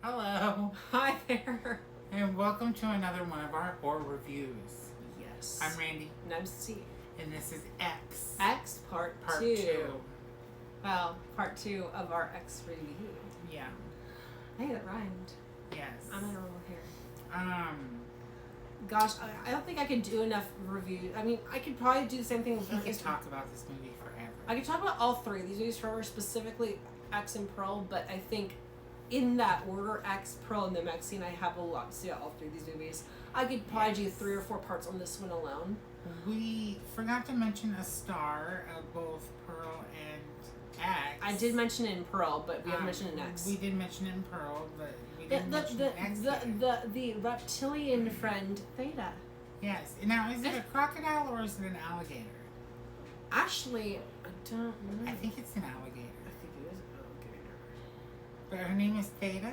Hello, Hi there. and welcome to another one of our horror reviews. Yes. I'm Randy, And I'm Steve. and this is X. X part 2. Well, part 2 of our X review. Yeah. Hey, that rhymed. Yes. I'm in a little hair. Gosh, I don't think I could do enough reviews. I mean, I could probably do the same thing. We could talk about this movie forever. I could talk about all three of these movies forever, specifically X and Pearl, but I think in that order, X, Pearl, and the Maxine, I have a lot to say about all three of these movies. I could probably do 3 or 4 parts on this one alone. We forgot to mention a star of both Pearl and X. I did mention it in Pearl, but we haven't mentioned it in X. We did mention it in Pearl, but we didn't mention it in X yet. The reptilian friend Theta. Yes. Now, is it a crocodile or is it an alligator? Actually, I don't know. I think it's an alligator. I think it is an alligator. But her name is Theta?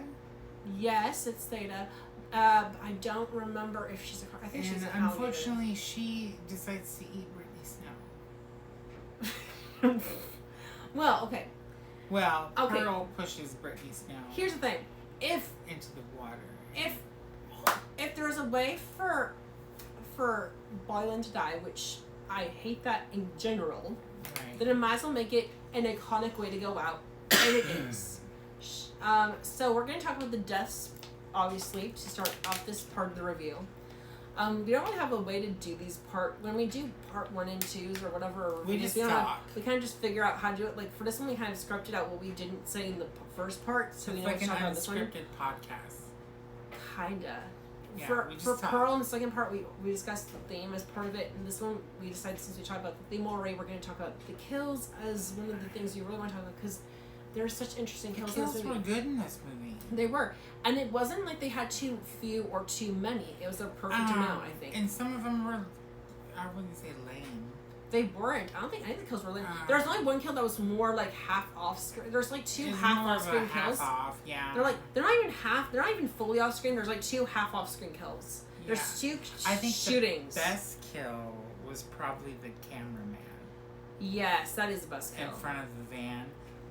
Yes, it's Theta. I don't remember if she's a. I think she's an alligator. Unfortunately, she decides to eat Brittany Snow. Well, okay. Well, Okay. Pearl pushes Brittany Snow Here's the thing: if into the water. if there's a way for Boylan to die, which I hate that in general, Right. then I might as well make it an iconic way to go out, and it is. So we're going to talk about the deaths, obviously, to start off this part of the review. We don't really have a way to do these when we do part 1 and 2s or whatever. We just don't talk. we kind of just figure out how to do it. Like for this one, we kind of scripted out what we didn't say in the first part, so we It's know like what to an talk about this one. unscripted podcast. Kinda. Yeah, we For just talk. Pearl in the second part, we discussed the theme as part of it. And this one, we decided since we talked about the theme already, we're going to talk about the kills as one of the things we really want to talk about because there's such interesting The kills in this kills movie. were good in this movie. They were. And it wasn't like they had too few or too many. It was a perfect amount, I think. And some of them were, I wouldn't say lame. They weren't. I don't think any of the kills were lame. Uh, There was only one kill that was more like half off screen. There's like 2 It's half more off of a screen half kills. off, yeah. They're not even fully off screen. There's like 2 half off screen kills. There's 2 I think shootings. the best kill was probably the cameraman Yes, that is the best kill. in front of the van.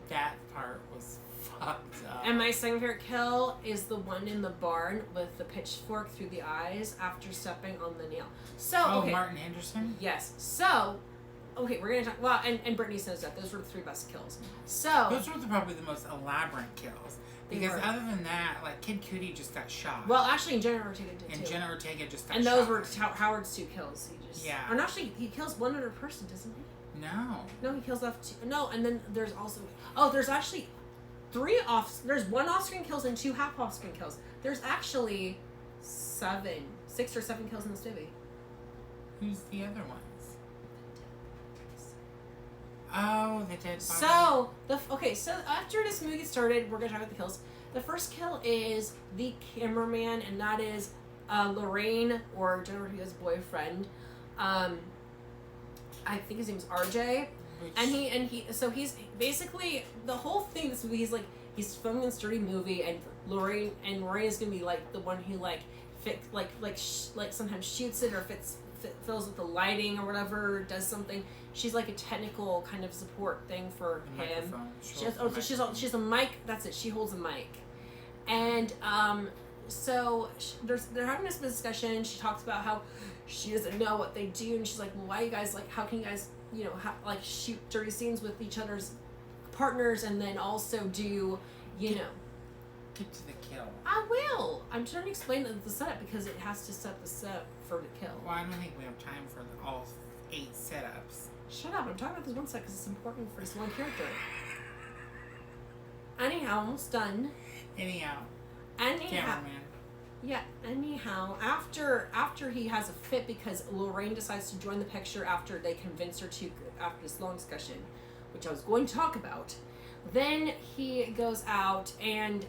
That part was fucked up. And my second favorite kill is the one in the barn with the pitchfork through the eyes after stepping on the nail. So, okay. Martin Henderson? Yes. So, okay, we're going to talk... Well, and Brittany says that. Those were the 3 best kills. So... Those were probably the most elaborate kills. Because were. other than that, like, Kid Cudi just got shot. Well, actually, and Jenna Ortega did, and too. Jenna Ortega just got and shot. those were Howard's 2 kills. He just... Yeah. Or actually, he kills one other person, doesn't he? No. No, he kills off 2... No, and then there's also... Oh, there's actually... 3 There's 1 off-screen kills and 2 half off-screen kills. There's actually 6 or 7 kills in this movie. Who's the other ones? Oh, the dead body. So, so after this movie started, we're going to talk about the kills. The first kill is the cameraman, and that is Lorraine, or Jenna Ortega's boyfriend. I think his name's RJ. So he's basically, the whole thing, this movie, he's filming this dirty movie, and Lorraine is going to be, like, the one who, like, sometimes shoots it or fills with the lighting or whatever, does something. She's like a technical kind of support thing for him. She's a mic. That's it. She holds a mic, and so they're having this discussion. She talks about how she doesn't know what they do, and she's like, "Well, why you guys how can you guys shoot dirty scenes with each other's partners, and then also do Get to the kill. I will. I'm trying to explain the setup because it has to set the setup for the kill. Well, I don't think we have time for all 8 setups. Shut up, I'm talking about this one set because it's important for this one character. Anyhow, almost done. Anyhow. Cameraman. Yeah, anyhow, after he has a fit because Lorraine decides to join the picture after they convince her to, after this long discussion, which I was going to talk about, then he goes out and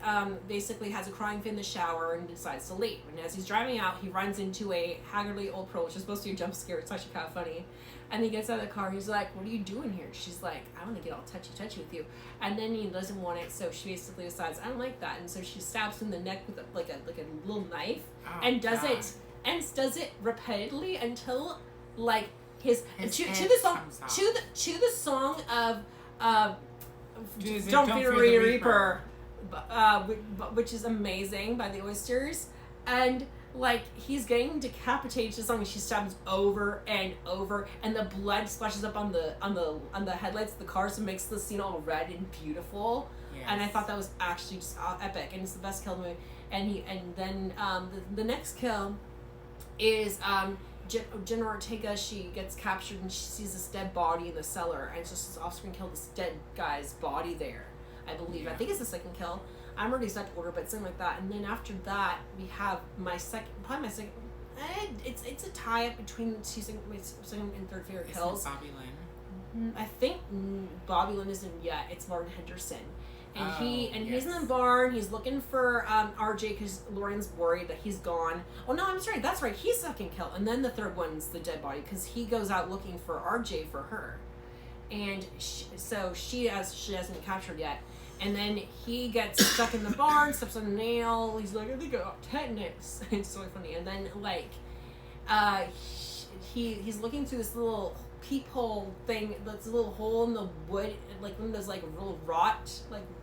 basically has a crying fit in the shower and decides to leave. And as he's driving out, he runs into a haggardly old Pearl, which is supposed to be a jump scare. It's actually kind of funny. And he gets out of the car. He's like, "What are you doing here?" She's like, "I want to get all touchy with you." And then he doesn't want it, so she basically decides, "I don't like that." And so she stabs him in the neck with like a little knife, and does it repeatedly until like his to the song of Don't Fear the Reaper. which is amazing, by the Oysters, and like he's getting decapitated to something. She stabs over and over, and the blood splashes up on the headlights of the car, so it makes the scene all red and beautiful. Yes. And I thought that was actually just epic, and it's the best kill in the movie. And then the next kill is Jenna Ortega. She gets captured and she sees this dead body in the cellar, and it's just this off-screen kill, this dead guy's body there, I believe. Yeah. I think it's the second kill. I'm already set order, but something like that. And then after that, we have my second. It's a tie-up between my second and third favorite kills. Isn't Bobby Lynn? I think Bobby Lynn isn't yet. It's Martin Henderson. And he's in yes. the barn. He's looking for RJ because Lauren's worried that he's gone. Oh no, I'm sorry. That's right. He's second kill, and then the third one's the dead body because he goes out looking for RJ for her, and she hasn't been captured yet. And then he gets stuck in the barn, steps on a nail. He's like, I think I got tetanus. It's so funny. And then like, he's looking through this little peephole thing, that's a little hole in the wood, like one of those like real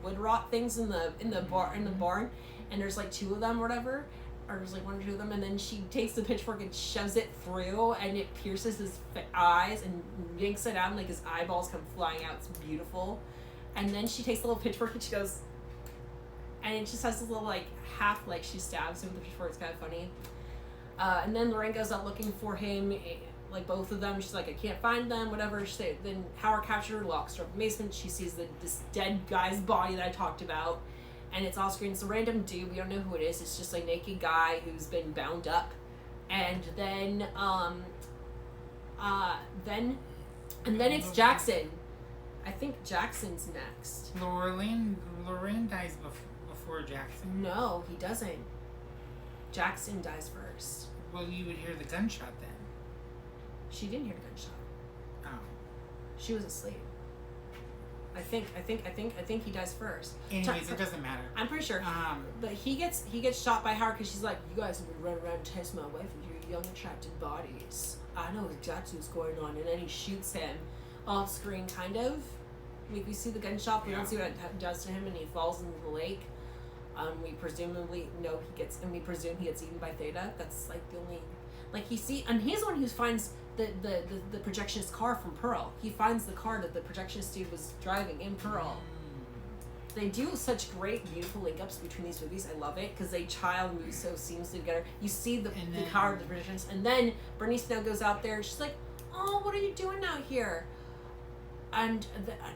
wood rot things in the barn, and there's like two of them or whatever, or there's like one or two of them, and then she takes the pitchfork and shoves it through, and it pierces his eyes and yanks it out, and like his eyeballs come flying out. It's beautiful. And then she takes the little pitchfork and she goes, and it just has this little like half, like she stabs him with the pitchfork. It's kind of funny. And then Lorraine goes out looking for him, like both of them. She's like, I can't find them, whatever. Then Howard captured her, locks her up in the basement. She sees this dead guy's body that I talked about, and it's off screen. It's a random dude. We don't know who it is. It's just a naked guy who's been bound up. And then it's Jackson. I think Jackson's next. Lorraine dies before Jackson. No, he doesn't. Jackson dies first. Well, you would hear the gunshot then. She didn't hear the gunshot. Oh. She was asleep. I think he dies first. Anyways, it doesn't matter. I'm pretty sure. But he gets shot by Howard because she's like, you guys have been running around testing my wife with your young attractive bodies. I know exactly what's going on. And then he shoots him off screen, kind of. We see the gunshot, but we don't see what it does to him, and he falls into the lake. We presumably know we presume he gets eaten by Theta. That's like the only, like he's the one who finds the projectionist car from Pearl. He finds the car that the projectionist dude was driving in Pearl. They do such great, beautiful link-ups between these movies. I love it because they child move so seamlessly together. You see the car of the projectionist, and then Bernice now goes out there, and she's like, oh, what are you doing out here? And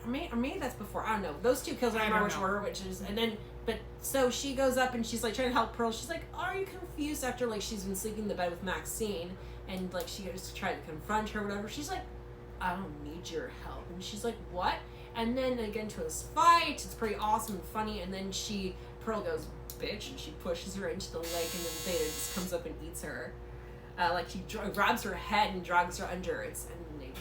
maybe that's before. I don't know. Those two kills, I don't know which order, which is, and then, but so she goes up and she's like trying to help Pearl. She's like, are you confused? After like she's been sleeping in the bed with Maxine, and like she goes to try to confront her, or whatever. She's like, I don't need your help, and she's like, what? And then they get into this fight. It's pretty awesome and funny. And then Pearl goes, bitch, and she pushes her into the lake, and then Theta just comes up and eats her. Like she grabs her head and drags her under. And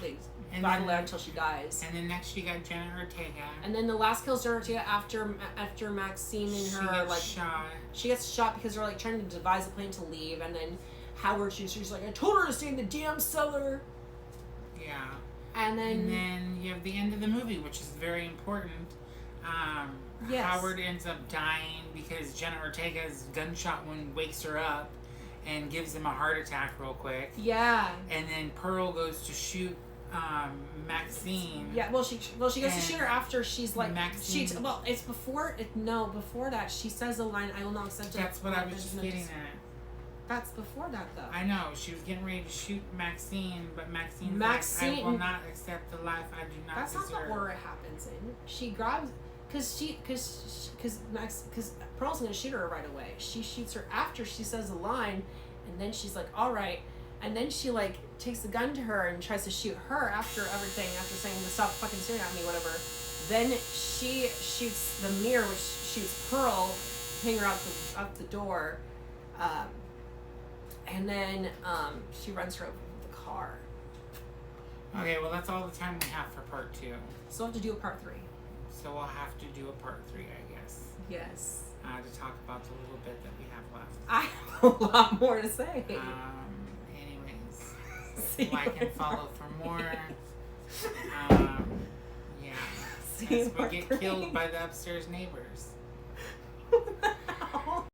they battle out until she dies. And then next you got Jenna Ortega. And then the last kill is Jenna Ortega after Maxine and her shot. She gets shot because they're like trying to devise a plan to leave, and then Howard she's like, I told her to stay in the damn cellar. Yeah. And then you have the end of the movie, which is very important. Yes. Howard ends up dying because Jenna Ortega's gunshot wound wakes her up and gives him a heart attack real quick. Yeah. And then Pearl goes to shoot Maxine. Yeah, well, she goes to shoot her after she's like Maxine. it's before that she says the line, I will not accept it. That's what I was just getting at. That's before that though. I know, she was getting ready to shoot Maxine, but Maxine's like, I will not accept the life I do not deserve. That's not the order it happens in. She grabs, because Pearl's gonna shoot her right away. She shoots her after she says the line, and then she's like, all right. And then she like takes the gun to her and tries to shoot her after everything, after saying to stop fucking staring at me, whatever. Then she shoots the mirror, which shoots Pearl, hitting her out the door, and then she runs her over with the car. Okay, well that's all the time we have for part 2. So we'll have to do a part 3. So we'll have to do a part 3, I guess. Yes. To talk about the little bit that we have left. I have a lot more to say. Anyways, like and follow for more. Yeah. See As we part get 3. killed by the upstairs neighbors.